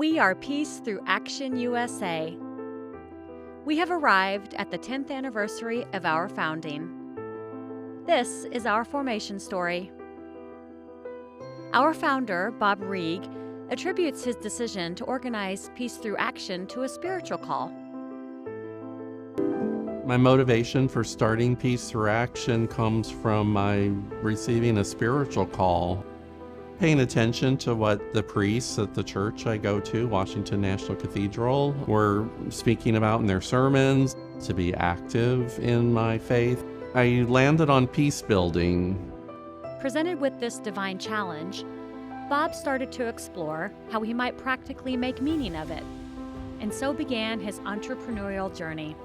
We are Peace Through Action USA. We have arrived at the 10th anniversary of our founding. This is our formation story. Our founder, Bob Reeg, attributes his decision to organize Peace Through Action to a spiritual call. My motivation for starting Peace Through Action comes from my receiving a spiritual call, paying attention to what the priests at the church I go to, Washington National Cathedral, were speaking about in their sermons, to be active in my faith. I landed on peace building. Presented with this divine challenge, Bob started to explore how he might practically make meaning of it, and so began his entrepreneurial journey.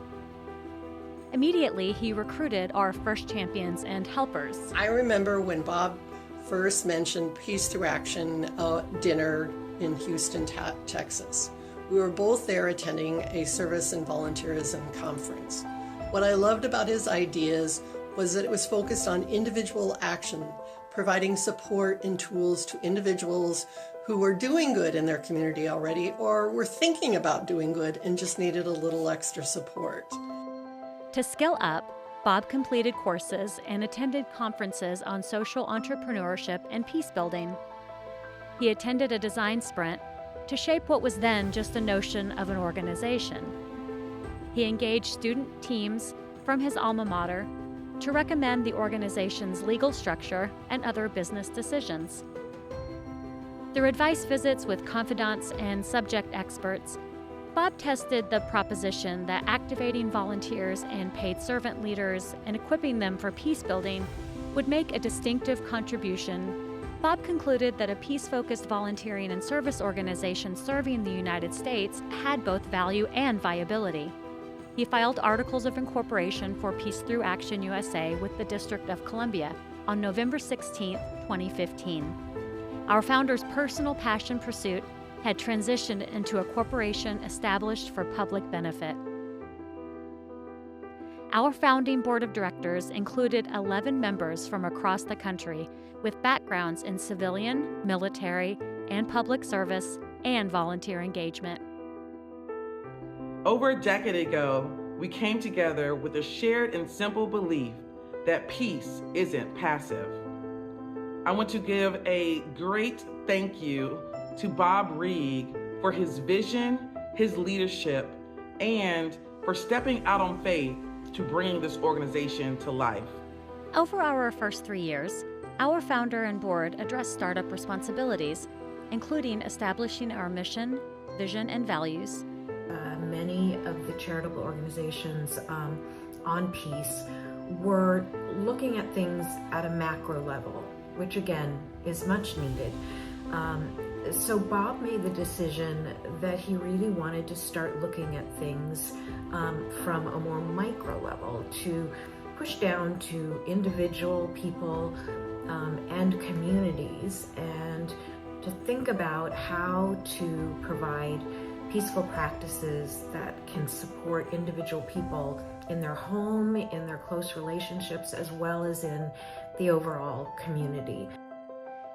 Immediately, he recruited our first champions and helpers. I remember when Bob first mentioned Peace Through Action dinner in Houston, Texas. We were both there attending a service and volunteerism conference. What I loved about his ideas was that it was focused on individual action, providing support and tools to individuals who were doing good in their community already or were thinking about doing good and just needed a little extra support. To skill up, Bob completed courses and attended conferences on social entrepreneurship and peace building. He attended a design sprint to shape what was then just a notion of an organization. He engaged student teams from his alma mater to recommend the organization's legal structure and other business decisions. Through advice visits with confidants and subject experts, Bob tested the proposition that activating volunteers and paid servant leaders and equipping them for peace building would make a distinctive contribution. Bob concluded that a peace-focused volunteering and service organization serving the United States had both value and viability. He filed articles of incorporation for Peace Through Action USA with the District of Columbia on November 16, 2015. Our founder's personal passion pursuit had transitioned into a corporation established for public benefit. Our founding board of directors included 11 members from across the country with backgrounds in civilian, military, and public service and volunteer engagement. Over a decade ago, we came together with a shared and simple belief that peace isn't passive. I want to give a great thank you to Bob Reeg for his vision, his leadership, and for stepping out on faith to bring this organization to life. Over our first 3 years, our founder and board addressed startup responsibilities, including establishing our mission, vision, and values. Many of the charitable organizations on peace were looking at things at a macro level, which again is much needed. So Bob made the decision that he really wanted to start looking at things from a more micro level, to push down to individual people and communities, and to think about how to provide peaceful practices that can support individual people in their home, in their close relationships, as well as in the overall community.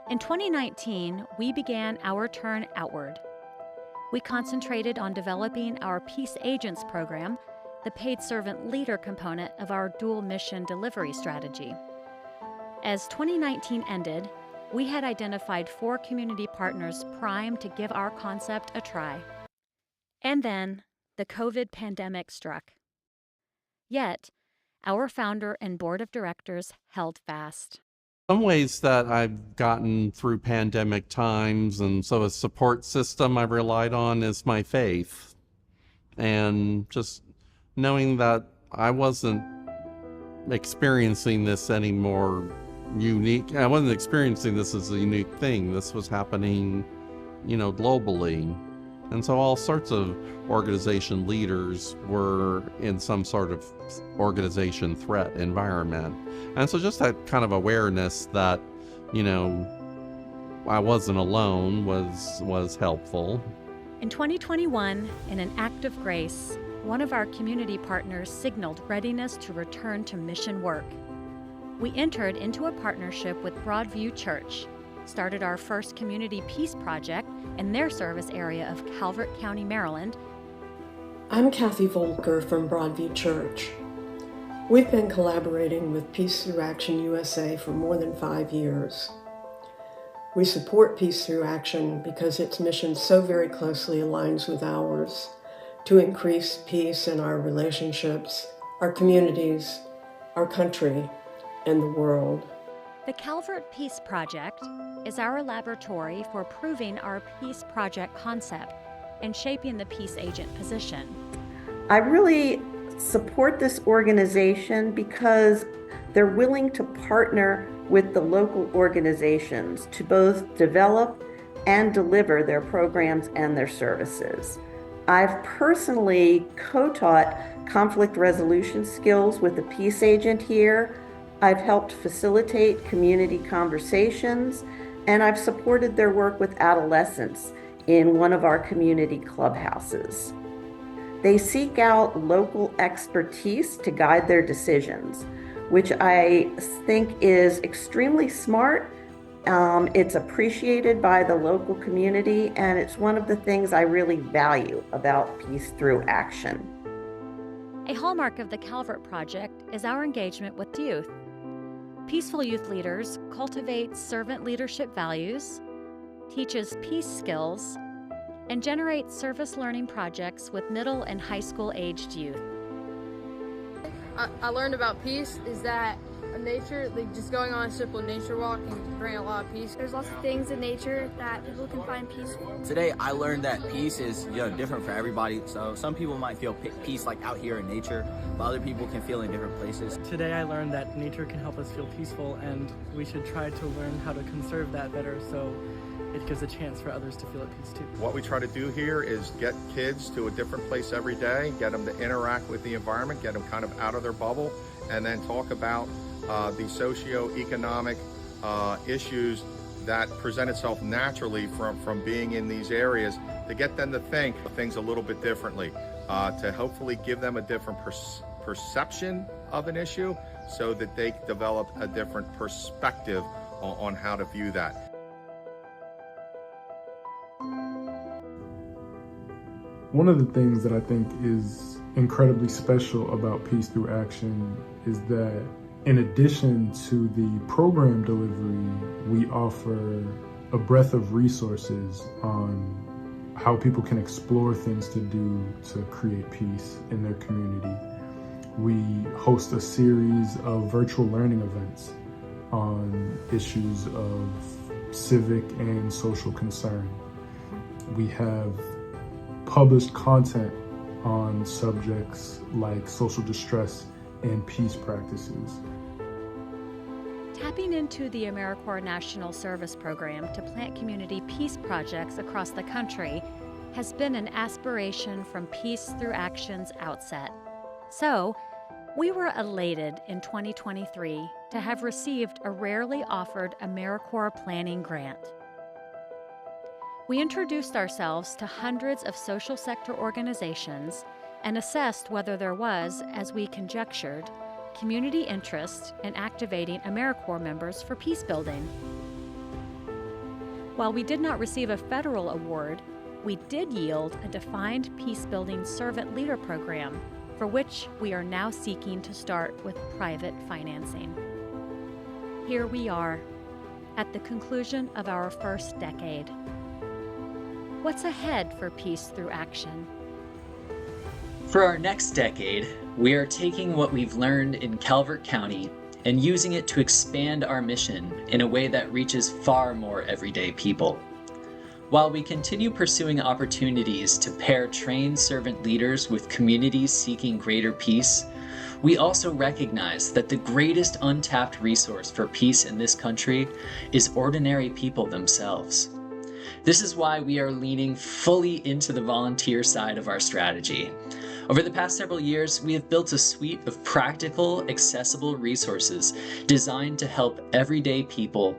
In 2019, we began our turn outward. We concentrated on developing our Peace Agents program, the paid servant leader component of our dual mission delivery strategy. As 2019 ended, we had identified 4 community partners primed to give our concept a try. And then the COVID pandemic struck. Yet, our founder and board of directors held fast. Some ways that I've gotten through pandemic times, and so a support system I've relied on is my faith. And just knowing that I wasn't experiencing this any more unique. I wasn't experiencing this as a unique thing. This was happening, globally. And so all sorts of organization leaders were in some sort of organization threat environment. And so just that kind of awareness that, I wasn't alone was helpful. In 2021, in an act of grace, one of our community partners signaled readiness to return to mission work. We entered into a partnership with Broadview Church, started our first community peace project in their service area of Calvert County, Maryland. I'm Kathy Volker from Broadview Church. We've been collaborating with Peace Through Action USA for more than 5 years. We support Peace Through Action because its mission so very closely aligns with ours to increase peace in our relationships, our communities, our country, and the world. The Calvert Peace Project is our laboratory for proving our peace project concept and shaping the peace agent position. I really support this organization because they're willing to partner with the local organizations to both develop and deliver their programs and their services. I've personally co-taught conflict resolution skills with the peace agent here. I've helped facilitate community conversations, and I've supported their work with adolescents in one of our community clubhouses. They seek out local expertise to guide their decisions, which I think is extremely smart. It's appreciated by the local community, and it's one of the things I really value about Peace Through Action. A hallmark of the Calvert Project is our engagement with youth. Peaceful youth leaders cultivate servant leadership values, teaches peace skills, and generate service learning projects with middle and high school aged youth. I learned about peace is that nature, like just going on a simple nature walk can bring a lot of peace. There's lots of things in nature that people can find peaceful. Today I learned that peace is different for everybody. So some people might feel peace like out here in nature, but other people can feel in different places. Today I learned that nature can help us feel peaceful, and we should try to learn how to conserve that better so it gives a chance for others to feel at peace too. What we try to do here is get kids to a different place every day, get them to interact with the environment, get them kind of out of their bubble, and then talk about the socio-economic issues that present itself naturally from being in these areas, to get them to think of things a little bit differently, to hopefully give them a different perception of an issue so that they develop a different perspective on how to view that. One of the things that I think is incredibly special about Peace Through Action is that in addition to the program delivery, we offer a breadth of resources on how people can explore things to do to create peace in their community. We host a series of virtual learning events on issues of civic and social concern. We have published content on subjects like social distress and peace practices. Tapping into the AmeriCorps National Service Program to plant community peace projects across the country has been an aspiration from Peace Through Action's outset. So, we were elated in 2023 to have received a rarely offered AmeriCorps Planning Grant. We introduced ourselves to hundreds of social sector organizations and assessed whether there was, as we conjectured, community interest in activating AmeriCorps members for peace building. While we did not receive a federal award, we did yield a defined peace building servant leader program, for which we are now seeking to start with private financing. Here we are, at the conclusion of our first decade. What's ahead for Peace Through Action? For our next decade, we are taking what we've learned in Calvert County and using it to expand our mission in a way that reaches far more everyday people. While we continue pursuing opportunities to pair trained servant leaders with communities seeking greater peace, we also recognize that the greatest untapped resource for peace in this country is ordinary people themselves. This is why we are leaning fully into the volunteer side of our strategy. Over the past several years, we have built a suite of practical, accessible resources designed to help everyday people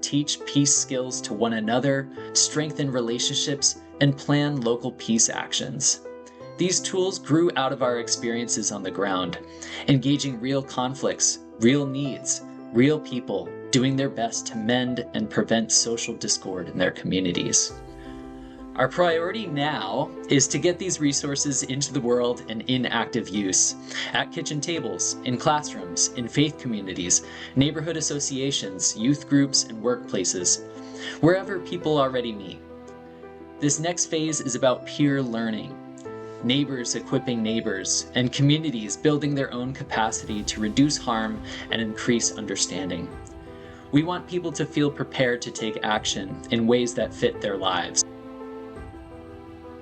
teach peace skills to one another, strengthen relationships, and plan local peace actions. These tools grew out of our experiences on the ground, engaging real conflicts, real needs, real people doing their best to mend and prevent social discord in their communities. Our priority now is to get these resources into the world and in active use, at kitchen tables, in classrooms, in faith communities, neighborhood associations, youth groups, and workplaces, wherever people already meet. This next phase is about peer learning, neighbors equipping neighbors, and communities building their own capacity to reduce harm and increase understanding. We want people to feel prepared to take action in ways that fit their lives.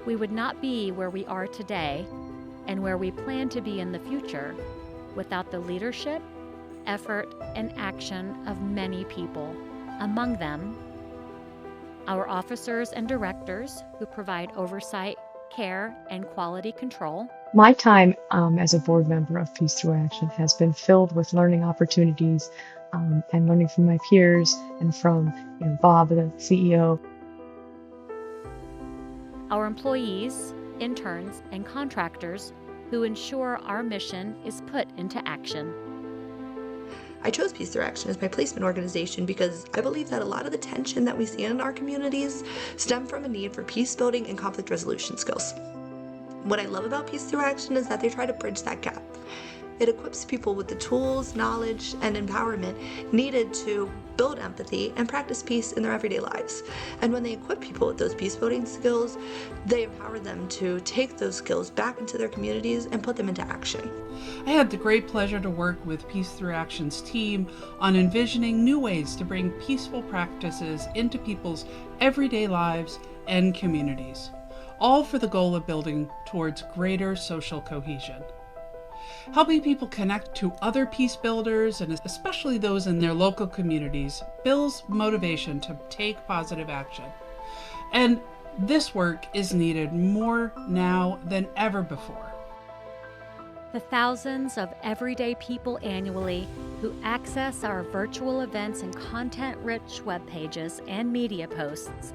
We would not be where we are today and where we plan to be in the future without the leadership, effort, and action of many people. Among them, our officers and directors who provide oversight, care, and quality control. My time as a board member of Peace Through Action has been filled with learning opportunities and learning from my peers and from Bob, the CEO. Our employees, interns, and contractors who ensure our mission is put into action. I chose Peace Through Action as my placement organization because I believe that a lot of the tension that we see in our communities stem from a need for peace building and conflict resolution skills. What I love about Peace Through Action is that they try to bridge that gap. It equips people with the tools, knowledge, and empowerment needed to build empathy and practice peace in their everyday lives. And when they equip people with those peace building skills, they empower them to take those skills back into their communities and put them into action. I had the great pleasure to work with Peace Through Action's team on envisioning new ways to bring peaceful practices into people's everyday lives and communities, all for the goal of building towards greater social cohesion. Helping people connect to other peace builders, and especially those in their local communities, builds motivation to take positive action. And this work is needed more now than ever before. The thousands of everyday people annually who access our virtual events and content-rich web pages and media posts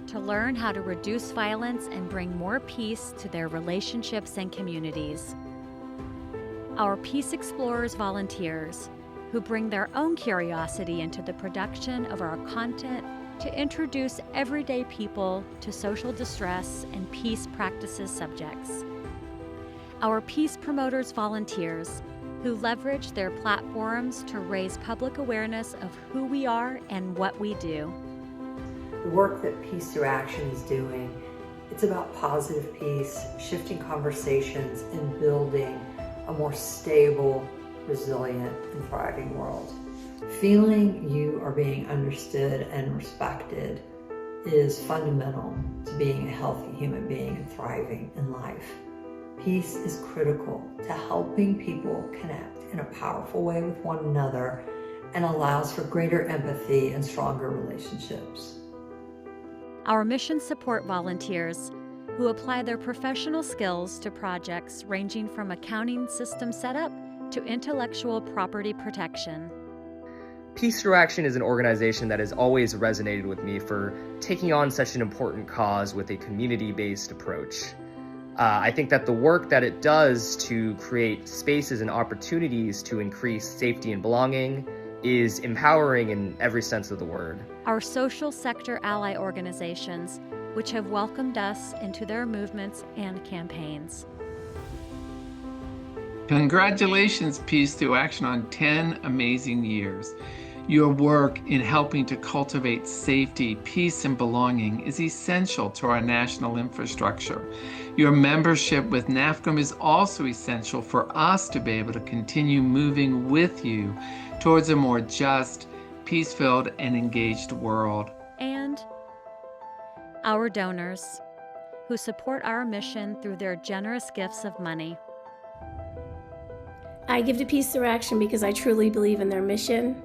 to learn how to reduce violence and bring more peace to their relationships and communities. Our Peace Explorers volunteers, who bring their own curiosity into the production of our content to introduce everyday people to social distress and peace practices subjects. Our Peace Promoters volunteers, who leverage their platforms to raise public awareness of who we are and what we do. The work that Peace Through Action is doing, it's about positive peace, shifting conversations, and building a more stable, resilient, and thriving world. Feeling you are being understood and respected is fundamental to being a healthy human being and thriving in life. Peace is critical to helping people connect in a powerful way with one another and allows for greater empathy and stronger relationships. Our mission support volunteers who apply their professional skills to projects ranging from accounting system setup to intellectual property protection. Peace Through Action is an organization that has always resonated with me for taking on such an important cause with a community-based approach. I think that the work that it does to create spaces and opportunities to increase safety and belonging is empowering in every sense of the word. Our social sector ally organizations, which have welcomed us into their movements and campaigns. Congratulations, Peace Through Action, on 10 amazing years. Your work in helping to cultivate safety, peace, and belonging is essential to our national infrastructure. Your membership with NAFCM is also essential for us to be able to continue moving with you towards a more just, peace-filled, and engaged world. And our donors, who support our mission through their generous gifts of money. I give to Peace Through Action because I truly believe in their mission.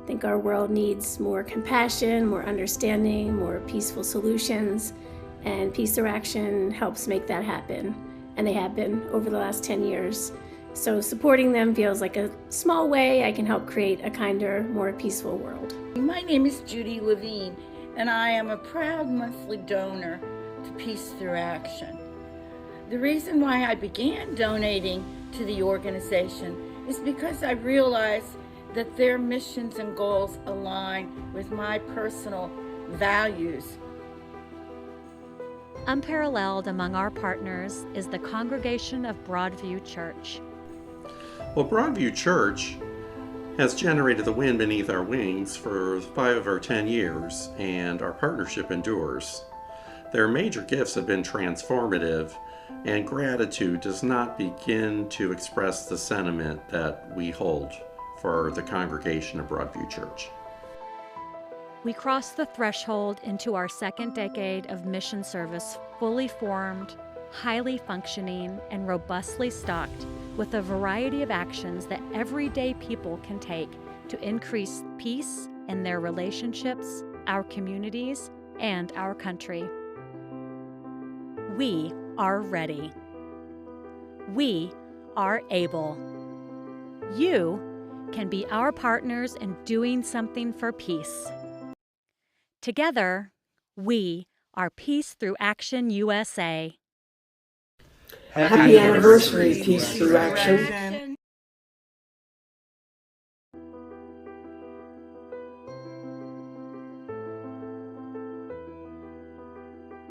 I think our world needs more compassion, more understanding, more peaceful solutions, and Peace Through Action helps make that happen. And they have been over the last 10 years. So supporting them feels like a small way I can help create a kinder, more peaceful world. My name is Judy Levine, and I am a proud monthly donor to Peace Through Action. The reason why I began donating to the organization is because I realized that their missions and goals align with my personal values. Unparalleled among our partners is the congregation of Broadview Church. Well, Broadview Church has generated the wind beneath our wings for 5 or 10 years, and our partnership endures. Their major gifts have been transformative, and gratitude does not begin to express the sentiment that we hold for the congregation of Broadview Church. We cross the threshold into our second decade of mission service, fully formed, highly functioning, and robustly stocked with a variety of actions that everyday people can take to increase peace in their relationships, our communities, and our country. We are ready. We are able. You can be our partners in doing something for peace. Together, we are Peace Through Action USA. Happy anniversary, Peace Through Action.